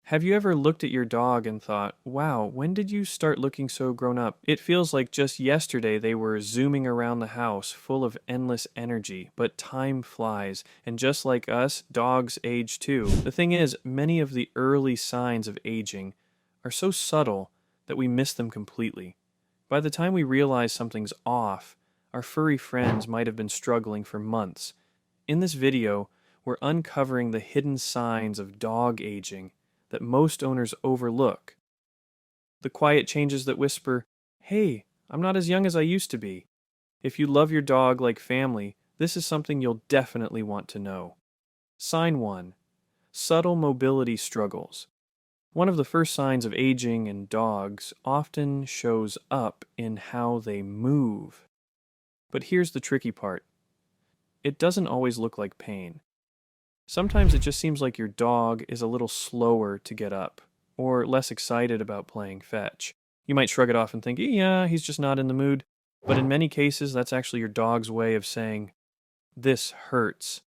Have you ever looked at your dog and thought, wow, when did you start looking so grown up? It feels like just yesterday they were zooming around the house full of endless energy, but time flies, and just like us, dogs age too. The thing is, many of the early signs of aging are so subtle that we miss them completely. By the time we realize something's off, our furry friends might have been struggling for months. In this video, we're uncovering the hidden signs of dog aging that most owners overlook. The quiet changes that whisper, hey, I'm not as young as I used to be. If you love your dog like family, this is something you'll definitely want to know. Sign 1. Subtle mobility struggles. One of the first signs of aging in dogs often shows up in how they move. But here's the tricky part. It doesn't always look like pain. Sometimes it just seems like your dog is a little slower to get up, or less excited about playing fetch. You might shrug it off and think, yeah, he's just not in the mood. But in many cases, that's actually your dog's way of saying, this hurts.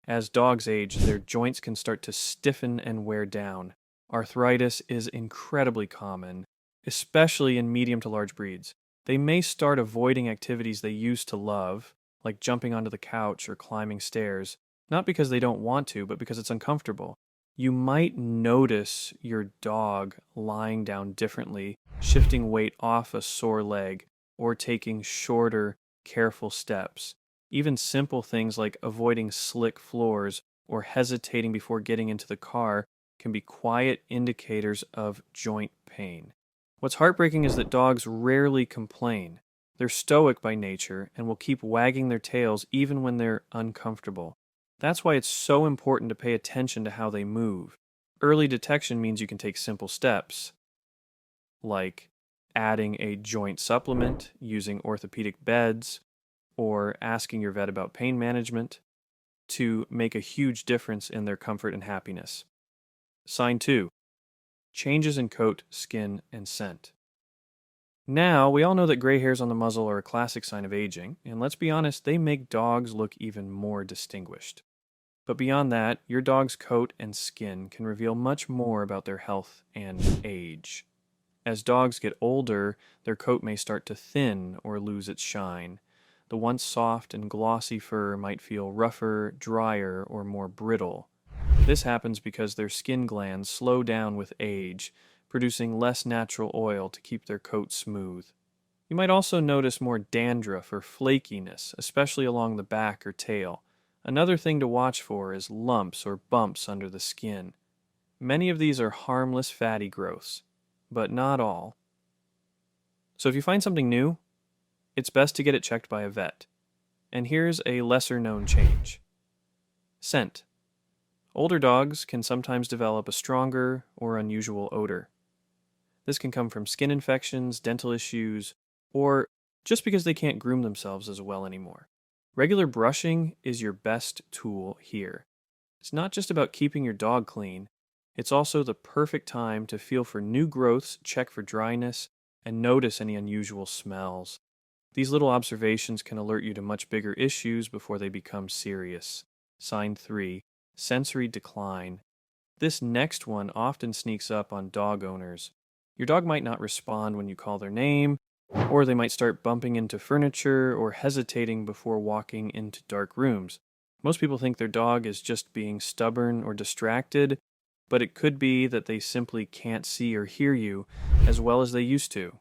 As dogs age, their joints can start to stiffen and wear down. Arthritis is incredibly common, especially in medium to large breeds. They may start avoiding activities they used to love, like jumping onto the couch or climbing stairs, not because they don't want to, but because it's uncomfortable. You might notice your dog lying down differently, shifting weight off a sore leg, or taking shorter, careful steps. Even simple things like avoiding slick floors or hesitating before getting into the car can be quiet indicators of joint pain. What's heartbreaking is that dogs rarely complain. They're stoic by nature and will keep wagging their tails even when they're uncomfortable. That's why it's so important to pay attention to how they move. Early detection means you can take simple steps, like adding a joint supplement, using orthopedic beds, or asking your vet about pain management, to make a huge difference in their comfort and happiness. Sign 2. Changes in coat, skin, and scent. Now, we all know that gray hairs on the muzzle are a classic sign of aging, and let's be honest, they make dogs look even more distinguished. But beyond that, your dog's coat and skin can reveal much more about their health and age. As dogs get older, their coat may start to thin or lose its shine. The once soft and glossy fur might feel rougher, drier, or more brittle. This happens because their skin glands slow down with age, producing less natural oil to keep their coat smooth. You might also notice more dandruff or flakiness, especially along the back or tail. Another thing to watch for is lumps or bumps under the skin. Many of these are harmless fatty growths, but not all. So if you find something new, it's best to get it checked by a vet. And here's a lesser known change. Scent. Older dogs can sometimes develop a stronger or unusual odor. This can come from skin infections, dental issues, or just because they can't groom themselves as well anymore. Regular brushing is your best tool here. It's not just about keeping your dog clean, it's also the perfect time to feel for new growths, check for dryness, and notice any unusual smells. These little observations can alert you to much bigger issues before they become serious. Sign 3. Sensory decline. This next one often sneaks up on dog owners. Your dog might not respond when you call their name, or they might start bumping into furniture or hesitating before walking into dark rooms. Most people think their dog is just being stubborn or distracted, but it could be that they simply can't see or hear you as well as they used to.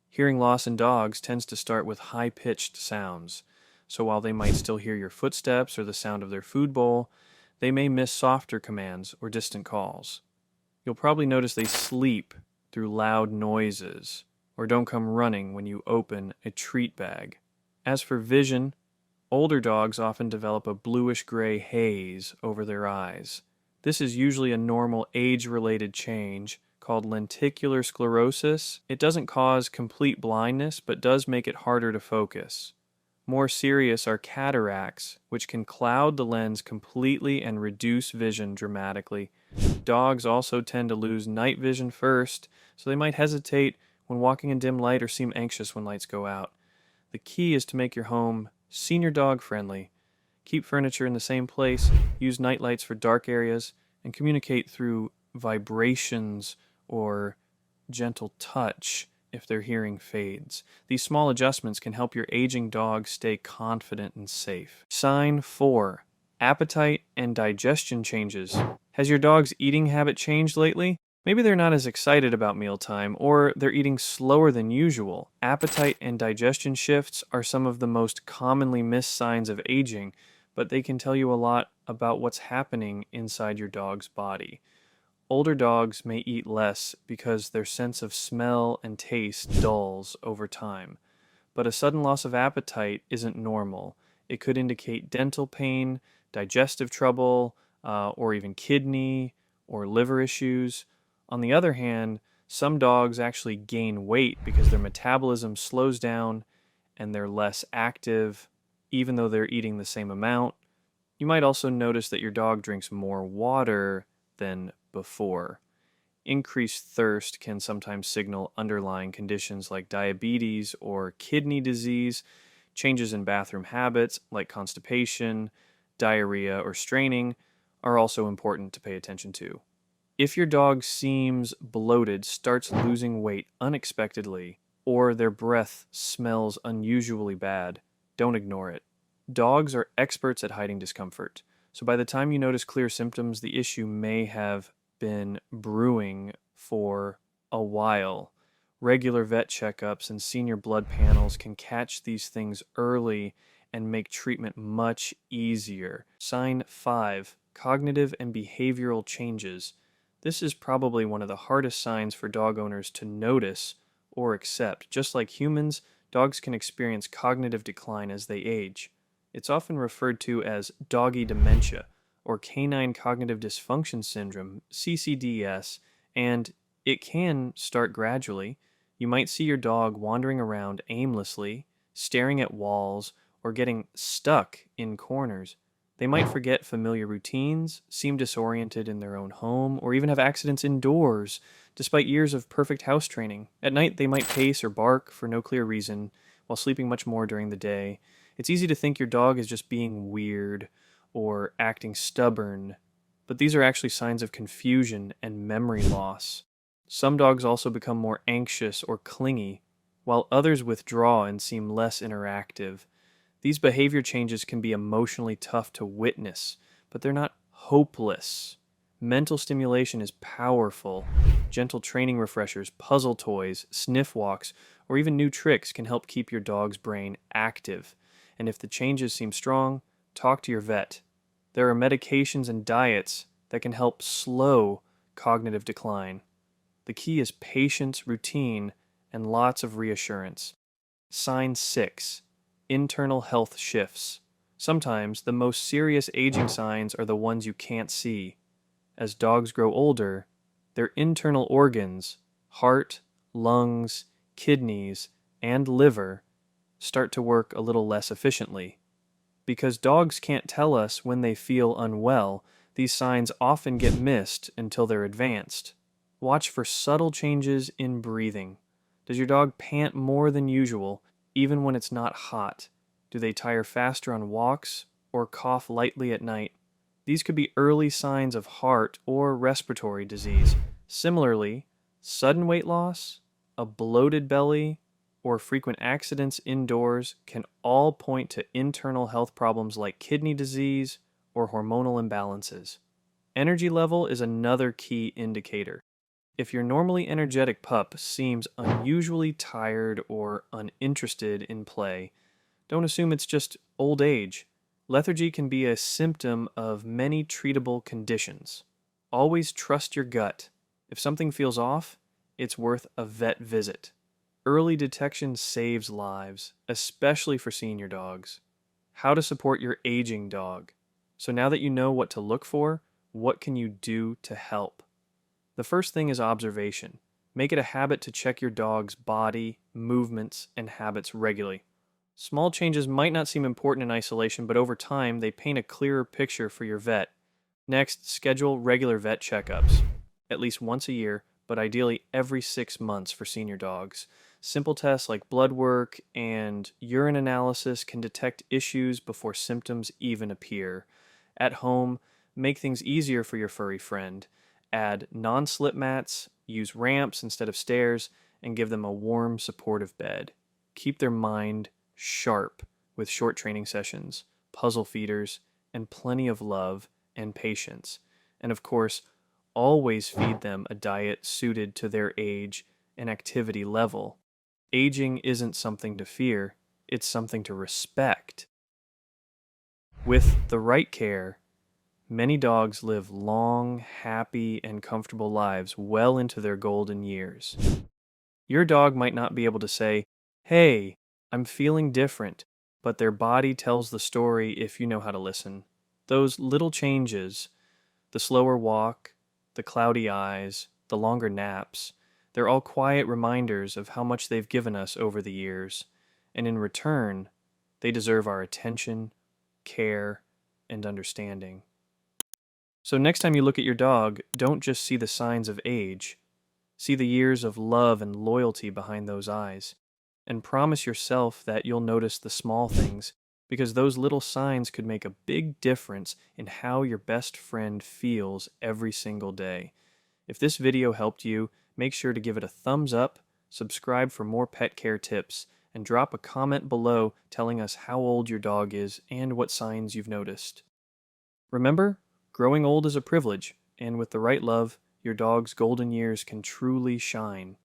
Hearing loss in dogs tends to start with high-pitched sounds, so while they might still hear your footsteps or the sound of their food bowl, they may miss softer commands or distant calls. You'll probably notice they sleep through loud noises, or don't come running when you open a treat bag. As for vision, older dogs often develop a bluish-gray haze over their eyes. This is usually a normal age-related change called lenticular sclerosis. It doesn't cause complete blindness, but does make it harder to focus. More serious are cataracts, which can cloud the lens completely and reduce vision dramatically. Dogs also tend to lose night vision first, so they might hesitate when walking in dim light or seem anxious when lights go out. The key is to make your home senior dog friendly. Keep furniture in the same place, use night lights for dark areas, and communicate through vibrations or gentle touch if their hearing fades. These small adjustments can help your aging dog stay confident and safe. Sign 4. Appetite and digestion changes. Has your dog's eating habit changed lately? Maybe they're not as excited about mealtime, or they're eating slower than usual. Appetite and digestion shifts are some of the most commonly missed signs of aging, but they can tell you a lot about what's happening inside your dog's body. Older dogs may eat less because their sense of smell and taste dulls over time. But a sudden loss of appetite isn't normal. It could indicate dental pain, digestive trouble, or even kidney or liver issues. On the other hand, some dogs actually gain weight because their metabolism slows down and they're less active, even though they're eating the same amount. You might also notice that your dog drinks more water than before. Increased thirst can sometimes signal underlying conditions like diabetes or kidney disease. Changes in bathroom habits like constipation, diarrhea, or straining are also important to pay attention to. If your dog seems bloated, starts losing weight unexpectedly, or their breath smells unusually bad, don't ignore it. Dogs are experts at hiding discomfort, so by the time you notice clear symptoms, the issue may have been brewing for a while. Regular vet checkups and senior blood panels can catch these things early and make treatment much easier. Sign 5. Cognitive and behavioral changes. This is probably one of the hardest signs for dog owners to notice or accept. Just like humans, dogs can experience cognitive decline as they age. It's often referred to as doggy dementia or canine cognitive dysfunction syndrome, CCDS, and it can start gradually. You might see your dog wandering around aimlessly, staring at walls, or getting stuck in corners. They might forget familiar routines, seem disoriented in their own home, or even have accidents indoors, despite years of perfect house training. At night, they might pace or bark for no clear reason, while sleeping much more during the day. It's easy to think your dog is just being weird or acting stubborn, but these are actually signs of confusion and memory loss. Some dogs also become more anxious or clingy, while others withdraw and seem less interactive. These behavior changes can be emotionally tough to witness, but they're not hopeless. Mental stimulation is powerful. Gentle training refreshers, puzzle toys, sniff walks, or even new tricks can help keep your dog's brain active. And if the changes seem strong, talk to your vet. There are medications and diets that can help slow cognitive decline. The key is patience, routine, and lots of reassurance. Sign 6. Internal health shifts. Sometimes the most serious aging signs are the ones you can't see. As dogs grow older, their internal organs, heart, lungs, kidneys, and liver, start to work a little less efficiently. Because dogs can't tell us when they feel unwell, these signs often get missed until they're advanced. Watch for subtle changes in breathing. Does your dog pant more than usual, even when it's not hot? Do they tire faster on walks or cough lightly at night? These could be early signs of heart or respiratory disease. Similarly, sudden weight loss, a bloated belly, or frequent accidents indoors can all point to internal health problems like kidney disease or hormonal imbalances. Energy level is another key indicator. If your normally energetic pup seems unusually tired or uninterested in play, don't assume it's just old age. Lethargy can be a symptom of many treatable conditions. Always trust your gut. If something feels off, it's worth a vet visit. Early detection saves lives, especially for senior dogs. How to support your aging dog. So now that you know what to look for, what can you do to help? The first thing is observation. Make it a habit to check your dog's body, movements, and habits regularly. Small changes might not seem important in isolation, but over time, they paint a clearer picture for your vet. Next, schedule regular vet checkups, at least once a year, but ideally every 6 months for senior dogs. Simple tests like blood work and urine analysis can detect issues before symptoms even appear. At home, make things easier for your furry friend. Add non-slip mats, use ramps instead of stairs, and give them a warm, supportive bed. Keep their mind sharp with short training sessions, puzzle feeders, and plenty of love and patience. And of course, always feed them a diet suited to their age and activity level. Aging isn't something to fear, it's something to respect. With the right care, many dogs live long, happy, and comfortable lives well into their golden years. Your dog might not be able to say, "Hey, I'm feeling different," but their body tells the story if you know how to listen. Those little changes, the slower walk, the cloudy eyes, the longer naps, they're all quiet reminders of how much they've given us over the years, and in return, they deserve our attention, care, and understanding. So next time you look at your dog, don't just see the signs of age. See the years of love and loyalty behind those eyes. And promise yourself that you'll notice the small things, because those little signs could make a big difference in how your best friend feels every single day. If this video helped you, make sure to give it a thumbs up, subscribe for more pet care tips, and drop a comment below telling us how old your dog is and what signs you've noticed. Remember, growing old is a privilege, and with the right love, your dog's golden years can truly shine.